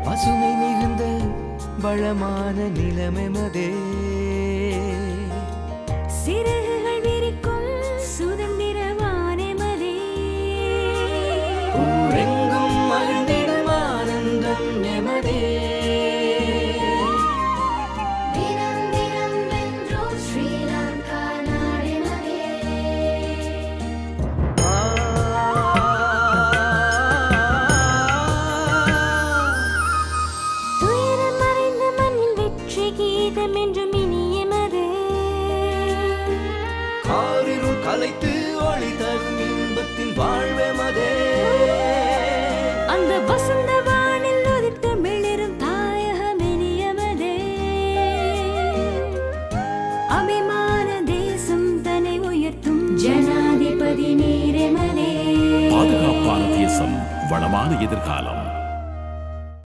பசுமை மிகுந்த வளமான நிலமெமதே சிறகுகள் விரிக்கும் சுதந்திரவானெமதே ஊரெங்கும் மகிழ்ந்திடும் ஆனந்தம் எமதே தினம் தினம் வென்றோம் ஸ்ரீலங்கா நாடெமதே துயரம் மறைந்த மண்ணில் வெற்றி கீதம் என்றும் இனியமதே காரிருள் கலைத்து ஒளி தரும் இன்பத்தின் வாழ்வெமதே அந்த வசந்த வானில் உதித்த மிளிரும் தாயகம் இனியமதே அபிமான தேசம் தன்னை உயர்த்தும் ஜனாதிபதி நீரெமதே பாதுகாப்பான தேசம், வளமான எதிர்காலம்.